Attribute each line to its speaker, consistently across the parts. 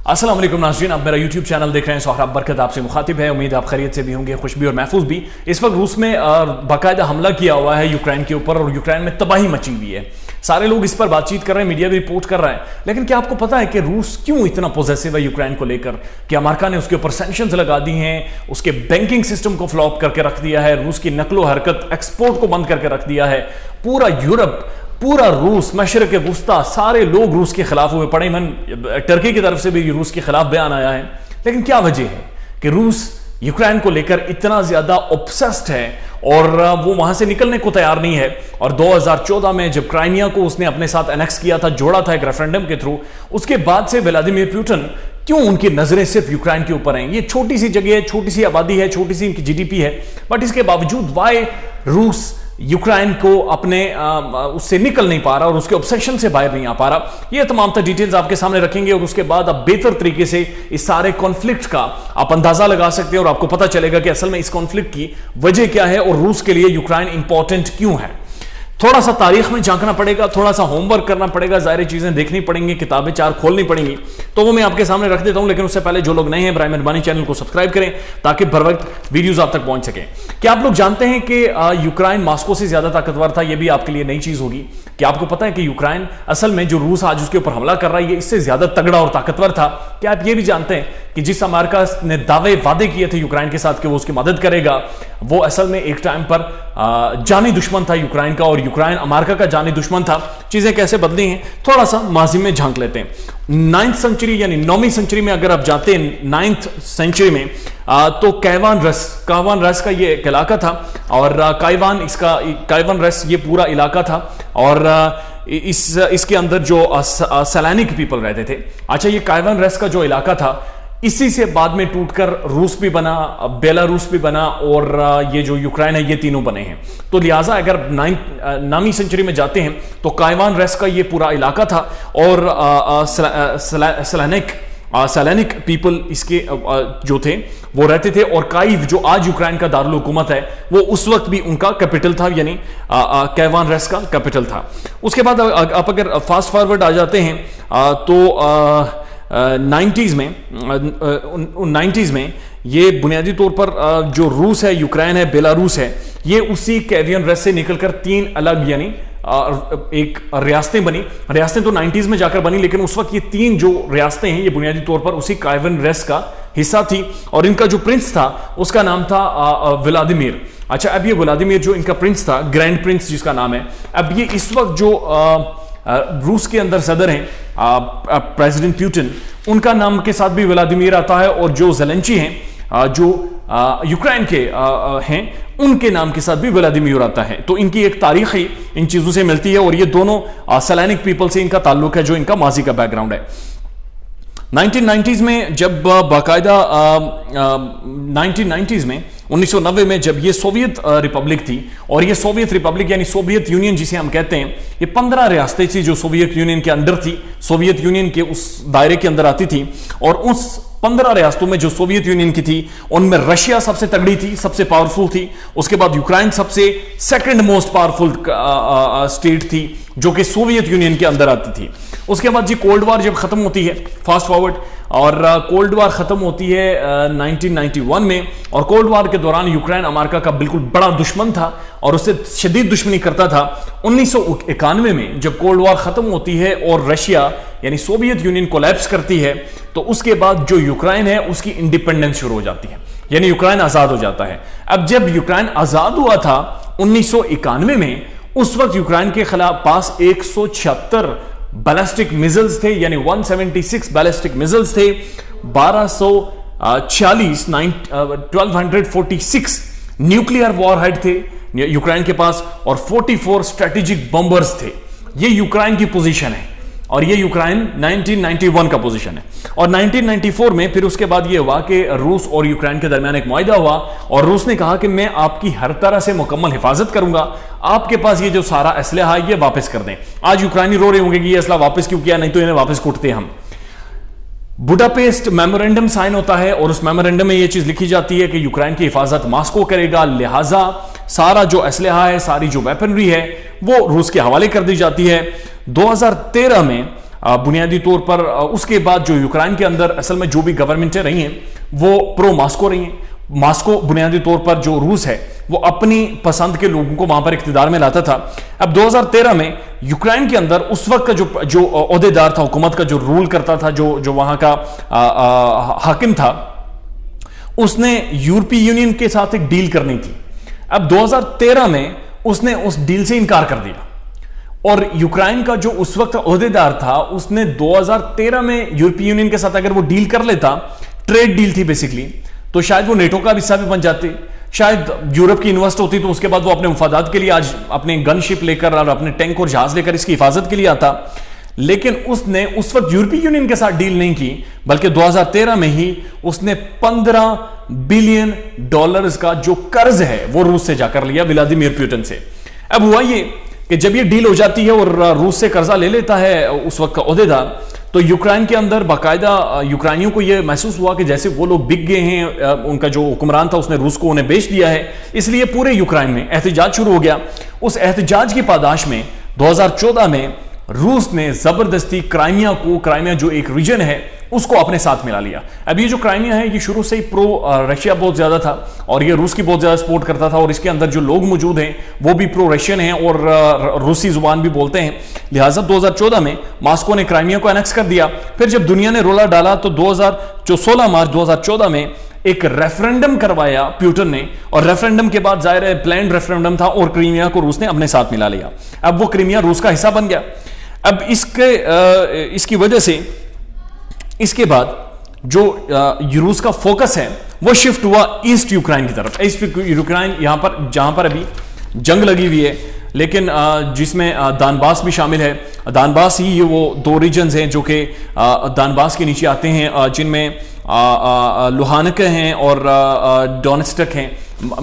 Speaker 1: अस्सलाम वालेकुम नाज़रीन, आप मेरा यूट्यूब चैनल देख रहे हैं। सोहराब बरकत आपसे मुखातिब है। उम्मीद आप खैरियत से भी होंगे, खुश भी और महफूज भी। इस वक्त रूस में बाकायदा हमला किया हुआ है यूक्रेन के ऊपर और यूक्रेन में तबाही मची हुई है। सारे लोग इस पर बातचीत कर रहे हैं, मीडिया भी रिपोर्ट कर रहा है। लेकिन क्या आपको पता है कि रूस क्यों इतना पॉजिटिव है यूक्रेन को लेकर? कि अमेरिका ने उसके ऊपर सैंक्शंस लगा दी हैं, उसके बैंकिंग सिस्टम को फ्लॉप करके रख दिया है, रूस की नकलो हरकत एक्सपोर्ट को बंद करके रख दिया है। पूरा यूरोप, पूरा रूस, मशरक़ वुस्ता, सारे लोग रूस के खिलाफ हुए पड़े। टर्की की तरफ से भी रूस के खिलाफ बयान आया है। लेकिन क्या वजह है कि रूस यूक्रेन को लेकर इतना ज्यादा ऑब्सेस्ड है और वो वहां से निकलने को तैयार नहीं है? और 2014 में जब क्राइमिया को उसने अपने साथ एनेक्स किया था, जोड़ा था एक रेफरेंडम के थ्रू, उसके बाद से व्लादिमीर पुतिन क्यों उनकी नजरें सिर्फ यूक्रेन के ऊपर हैं? ये छोटी सी जगह है, छोटी सी आबादी है, छोटी सी इनकी जीडीपी है, बट इसके बावजूद वाई रूस यूक्रेन को अपने उससे निकल नहीं पा रहा और उसके ऑब्सेशन से बाहर नहीं आ पा रहा? ये तमाम डिटेल्स आपके सामने रखेंगे और उसके बाद आप बेहतर तरीके से इस सारे कॉन्फ्लिक्ट का आप अंदाजा लगा सकते हैं और आपको पता चलेगा कि असल में इस कॉन्फ्लिक्ट की वजह क्या है और रूस के लिए यूक्रेन इंपॉर्टेंट क्यों है। थोड़ा सा तारीख में झांकना पड़ेगा, थोड़ा सा होमवर्क करना पड़ेगा, ज़ाहिर चीजें देखनी पड़ेंगी, किताबें चार खोलनी पड़ेंगी, तो वो मैं आपके सामने रख देता हूं। लेकिन उससे पहले जो लोग नए हैं, बराए मेहरबानी चैनल को सब्सक्राइब करें ताकि बर वक्त वीडियोस आप तक पहुंच सके। क्या आप लोग जानते हैं कि यूक्रेन मॉस्को से ज्यादा ताकतवर था? यह भी आपके लिए नई चीज होगी। क्या आपको पता है कि यूक्रेन असल में जो रूस आज उसके ऊपर हमला कर रहा है, ये इससे ज्यादा तगड़ा और ताकतवर था? क्या आप ये भी जानते हैं कि जिस अमेरिका ने वादे किए थे यूक्रेन के साथ कि वो उसकी मदद करेगा, वो असल में एक टाइम पर जानी दुश्मन था यूक्रेन का और यूक्रेन अमेरिका का जानी दुश्मन था। चीजें कैसे बदली हैं, थोड़ा सा माजी में झांक लेते हैं। 9th सेंचुरी यानी 9वीं सेंचुरी में अगर आप जाते हैं 9th सेंचुरी में, तो काइवान रस का ये एक इलाका था और काइवान रस ये पूरा इलाका था और इसके अंदर जो सैलानिक पीपल रहते थे। अच्छा, ये काइवान रस का जो इलाका था, इसी से बाद में टूटकर रूस भी बना, बेलारूस भी बना और ये जो यूक्रेन है, ये तीनों बने हैं। तो लिहाजा अगर 9वीं सेंचुरी में जाते हैं तो काइवान रस का ये पूरा इलाका था और सैलानिक पीपल इसके जो थे वो रहते थे। और काइव जो आज यूक्रेन का दारुल हुकूमत है, वो उस वक्त भी उनका कैपिटल था, यानी काइवान रस का कैपिटल था। उसके बाद आप अगर फास्ट फॉरवर्ड आ जाते हैं तो 90s में ये बुनियादी तौर पर जो रूस है, यूक्रेन है, बेलारूस है, ये उसी काइवान रस से निकलकर तीन अलग यानी एक रियासतें बनी। रियासतें तो 90s में जाकर बनी, लेकिन उस वक्त ये तीन जो रियासतें हैं ये बुनियादी तौर पर उसी काइवान रस का हिस्सा थी और इनका जो प्रिंस था उसका नाम था व्लादिमीर। अच्छा, अब ये व्लादिमीर जो इनका प्रिंस था, ग्रैंड प्रिंस जिसका नाम है, अब ये इस वक्त जो रूस के अंदर सदर हैं प्रेसिडेंट पुतिन, उनका नाम के साथ भी व्लादिमीर आता है और जो ज़ेलेंस्की हैं जो यूक्रेन के हैं, उनके नाम के साथ भी व्लादिमीर आता है। तो इनकी एक तारीख ही इन चीज़ों से मिलती है और ये दोनों सैलानिक पीपल से इनका ताल्लुक है, जो इनका माजी का बैकग्राउंड है। 1990s में जब बाकायदा 1990s में 1990 में जब ये सोवियत रिपब्लिक थी, और ये सोवियत रिपब्लिक यानी सोवियत यूनियन जिसे हम कहते हैं, ये 15 रियासतें थी जो सोवियत यूनियन के अंडर थी, सोवियत यूनियन के उस दायरे के अंदर आती थी। और उस 15 रियासतों में जो सोवियत यूनियन की थी, उनमें रशिया सबसे तगड़ी थी, सबसे पावरफुल थी। उसके बाद यूक्रेन सबसे सेकंड मोस्ट पावरफुल स्टेट थी जो कि सोवियत यूनियन के अंदर आती थी। उसके बाद जी कोल्ड वार जब खत्म होती है, फास्ट फॉरवर्ड, और कोल्ड वार खत्म होती है 1991 में, और कोल्ड वार के दौरान यूक्रेन अमेरिका का बिल्कुल बड़ा दुश्मन था और उससे शदीद दुश्मनी करता था। 1991 में जब कोल्ड वार खत्म होती है और रशिया यानी सोवियत यूनियन कोलैप्स करती है, तो उसके बाद जो यूक्रेन है उसकी इंडिपेंडेंस शुरू हो जाती है, यानी यूक्रेन आजाद हो जाता है। अब जब यूक्रेन आजाद हुआ था 1991 में, उस वक्त यूक्रेन के खिलाफ पास 176 बैलिस्टिक मिसाइल्स थे, यानी 176 बैलिस्टिक मिसाइल्स थे, 1246 न्यूक्लियर वॉरहेड थे यूक्रेन के पास और 44 स्ट्रेटेजिक बॉम्बर्स थे। ये यूक्रेन की पोजीशन है और ये यूक्रेन 1991 का पोजीशन है। और 1994 में फिर उसके बाद ये हुआ कि रूस और यूक्रेन के दरमियान एक मुआहिदा हुआ और रूस ने कहा कि मैं आपकी हर तरह से मुकम्मल हिफाजत करूंगा, आपके पास ये जो सारा असलहा है ये वापस कर दें। आज यूक्रेनी रो रहे होंगे कि ये असला वापस क्यों किया, नहीं तो इन्हें वापस कुटते हम। बुडापेस्ट मेमोरेंडम साइन होता है और उस मेमोरेंडम में यह चीज लिखी जाती है कि यूक्रेन की हिफाजत मॉस्को करेगा, लिहाजा सारा जो असलहा है, सारी जो वेपनरी है वो रूस के हवाले कर दी जाती है। 2013 में बुनियादी तौर पर उसके बाद जो यूक्रेन के अंदर असल में जो भी गवर्नमेंटें रही हैं वो प्रो मास्को रही हैं। मास्को बुनियादी तौर पर जो रूस है वो अपनी पसंद के लोगों को वहां पर इख्तिदार में लाता था। अब 2013 में यूक्रेन के अंदर उस वक्त का जो ओहदेदार था, हुकूमत का जो रूल करता था, जो वहां का हाकिम था, उसने यूरोपीय यूनियन के साथ एक डील करनी थी। अब 2013 में उसने उस डील से इनकार कर दिया और यूक्रेन का जो उस वक्त ओहदेदार था उसने 2013 में यूरोपीय यूनियन के साथ अगर वो डील कर लेता, ट्रेड डील थी बेसिकली, तो शायद वो नेटो का हिस्सा भी बन जाते, शायद यूरोप की इन्वेस्ट होती, तो उसके बाद वो अपने मुफादात के लिए आज अपने गनशिप लेकर और अपने टैंक और जहाज लेकर इसकी हिफाजत के लिए आता। लेकिन उसने उस वक्त यूरोपीय यूनियन के साथ डील नहीं की, बल्कि 2013 में ही उसने $15 बिलियन का जो कर्ज है वो रूस से जाकर लिया, व्लादिमीर पुतिन से। अब हुआ ये कि जब ये डील हो जाती है और रूस से कर्जा ले लेता है उस वक्त का ओहदेदार, तो यूक्रेन के अंदर बाकायदा यूक्रेनियों को यह महसूस हुआ कि जैसे वो लोग बिक गए हैं, उनका जो हुक्मरान था उसने रूस को उन्हें बेच दिया है, इसलिए पूरे यूक्रेन में एहतजाज शुरू हो गया। उस एहतजाज की पादाश में 2014 में रूस ने जबरदस्ती क्राइमिया जो एक रीजन है उसको अपने साथ मिला लिया। अब ये जो क्राइमिया है ये शुरू से ही प्रो रशिया बहुत ज्यादा था और ये रूस की बहुत ज्यादा सपोर्ट करता था और इसके अंदर जो लोग मौजूद हैं वो भी प्रो रशियन हैं और रूसी जुबान भी बोलते हैं। लिहाजा 2014 में मॉस्को ने क्राइमिया को एनेक्स कर दिया। फिर जब दुनिया ने रोला डाला तो 16 मार्च 2014 में एक रेफरेंडम करवाया पुतिन ने, और रेफरेंडम के बाद जाहिर है प्लान्ड रेफरेंडम था और क्रीमिया को रूस ने अपने साथ मिला लिया। अब वो क्रीमिया रूस का हिस्सा बन गया। अब इसकी वजह से इसके बाद जो रूस का फोकस है वो शिफ्ट हुआ ईस्ट यूक्रेन की तरफ। ईस्ट यूक्रेन यहां पर जहां पर अभी जंग लगी हुई है, लेकिन जिसमें दानबास भी शामिल है। दानबास ही वो दो रीजन्स हैं जो कि दानबास के नीचे आते हैं, जिनमें लुहानक हैं और डोनेस्टक हैं।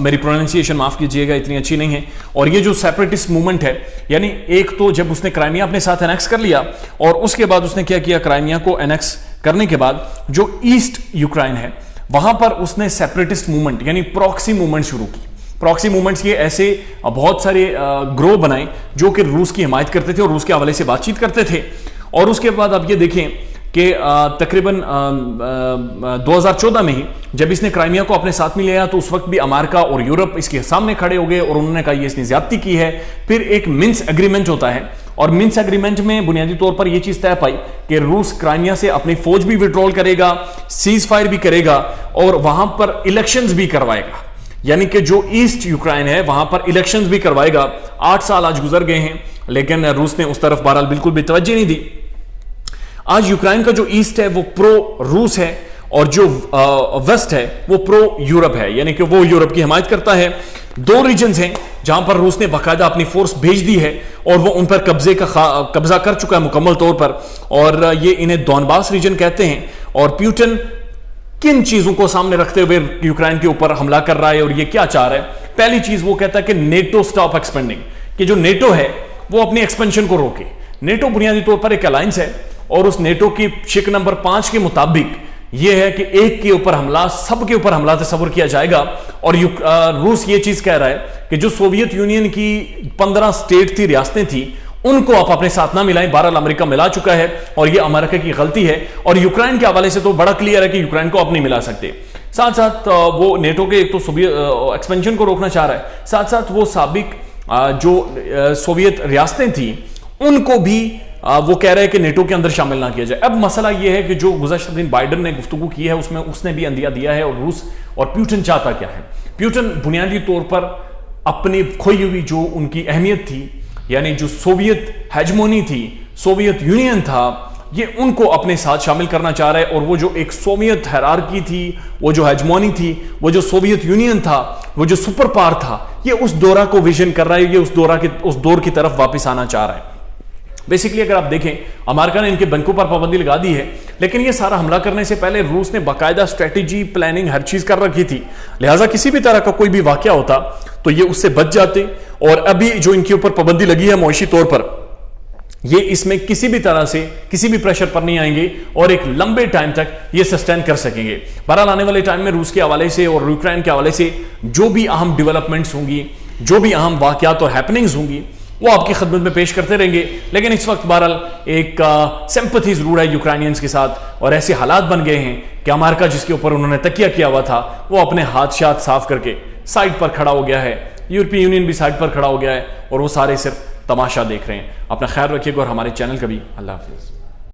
Speaker 1: मेरी प्रोनाउंसिएशन माफ कीजिएगा, इतनी अच्छी नहीं है। और ये जो सेपरेटिस्ट मूवमेंट है, यानी एक तो जब उसने क्राइमिया अपने साथ एनेक्स कर लिया और उसके बाद उसने क्या किया, क्राइमिया को एनेक्स करने के बाद जो ईस्ट यूक्रेन है वहां पर उसने सेपरेटिस्ट मूवमेंट यानी प्रॉक्सी मूवमेंट शुरू की। प्रॉक्सी मूवमेंट्स ये ऐसे बहुत सारे ग्रोह बनाए जो कि रूस की हिमायत करते थे और रूस के हवाले से बातचीत करते थे। और उसके बाद आप ये देखें कि तकरीबन 2014 में ही जब इसने क्राइमिया को अपने साथ में लिया तो उस वक्त भी अमेरिका और यूरोप इसके सामने खड़े हो गए और उन्होंने कहा ये इसने ज्यादती की है। फिर एक मिन्स एग्रीमेंट होता है और मिन्स एग्रीमेंट में बुनियादी तौर पर यह चीज तय पाई कि रूस क्राइमिया से अपनी फौज भी विड्रॉल करेगा, सीज फायर भी करेगा और वहां पर इलेक्शंस भी करवाएगा। यानी कि जो ईस्ट यूक्रेन है वहां पर इलेक्शंस भी करवाएगा। 8 साल आज गुजर गए हैं लेकिन रूस ने उस तरफ बहरहाल बिल्कुल भी तवज्जो नहीं दी। आज यूक्रेन का जो ईस्ट है वो प्रो रूस है और जो वेस्ट है वो प्रो यूरोप है, यानी कि वो यूरोप की हिमायत करता है। दो रीजन्स हैं जहां पर रूस ने बाकायदा अपनी फोर्स भेज दी है और वो उन पर कब्जा कर चुका है मुकम्मल तौर पर, और ये इन्हें डॉनबास रीजन कहते हैं। और पुतिन किन चीजों को सामने रखते हुए यूक्रेन के ऊपर हमला कर रहा है और ये क्या चाह रहा है? पहली चीज वो कहता है कि नेटो स्टॉप एक्सपेंडिंग, कि जो नेटो है वो अपनी एक्सपेंशन को रोके। नेटो बुनियादी तौर पर एक अलायंस है और उस नेटो की शिक नंबर 5 के मुताबिक यह है कि एक के ऊपर हमला, सब के ऊपर हमला तस्वर किया जाएगा। और रूस ये चीज कह रहा है कि जो सोवियत यूनियन की 15 स्टेट थी, रियासतें थी, उनको आप अपने साथ ना मिलाएं। बहरहाल अमेरिका मिला चुका है और ये अमेरिका की गलती है। और यूक्रेन के हवाले से तो बड़ा क्लियर है कि यूक्रेन को आप नहीं मिला सकते। साथ साथ वो नेटो के एक तो सोवियत एक्सपेंशन को रोकना चाह रहा है, साथ साथ वो साबिक जो सोवियत रियासतें थी उनको भी वो कह रहे हैं कि नेटो के अंदर शामिल ना किया जाए। अब मसला ये है कि जो गुज़श्ता दिन बाइडन ने गुफ्तगू की है उसमें उसने भी अंदिया दिया है। और रूस और पुतिन चाहता क्या है? पुतिन बुनियादी तौर पर अपनी खोई हुई जो उनकी अहमियत थी, यानी जो सोवियत हेजमोनी थी, सोवियत यूनियन था, ये उनको अपने साथ शामिल करना चाह रहा है। और वो जो एक सोवियत हायरार्की थी, वो जो हेजमोनी थी, वो जो सोवियत यूनियन था, वो जो सुपर पावर था, ये उस दौरा को विजन कर रहा है, ये उस दौर की तरफ वापस आना चाह रहा है। बेसिकली अगर आप देखें, अमेरिका ने इनके बैंकों पर पाबंदी लगा दी है, लेकिन ये सारा हमला करने से पहले रूस ने बाकायदा स्ट्रेटेजी, प्लानिंग, हर चीज कर रखी थी। लिहाजा किसी भी तरह का कोई भी वाकया होता तो ये उससे बच जाते। और अभी जो इनके ऊपर पाबंदी लगी है मुआशी तौर पर, ये इसमें किसी भी तरह से किसी भी प्रेशर पर नहीं आएंगे और एक लंबे टाइम तक ये सस्टेन कर सकेंगे। बहरहाल आने वाले टाइम में रूस के हवाले से और यूक्रेन के हवाले से जो भी अहम डेवलपमेंट्स होंगी, जो भी अहम वाकयात और हैपनिंग्स होंगी, وہ آپ کی خدمت میں پیش کرتے رہیں گے. لیکن اس وقت بہرحال ایک سمپتھی ضرور ہے یوکرینینز کے ساتھ, اور ایسے حالات بن گئے ہیں کہ امریکہ جس کے اوپر انہوں نے تکیہ کیا ہوا تھا وہ اپنے ہاتھ شات صاف کر کے سائڈ پر کھڑا ہو گیا ہے, یورپی یونین بھی سائڈ پر کھڑا ہو گیا ہے, اور وہ سارے صرف تماشا دیکھ رہے ہیں. اپنا خیال رکھیے گا اور ہمارے چینل کا بھی. اللہ حافظ.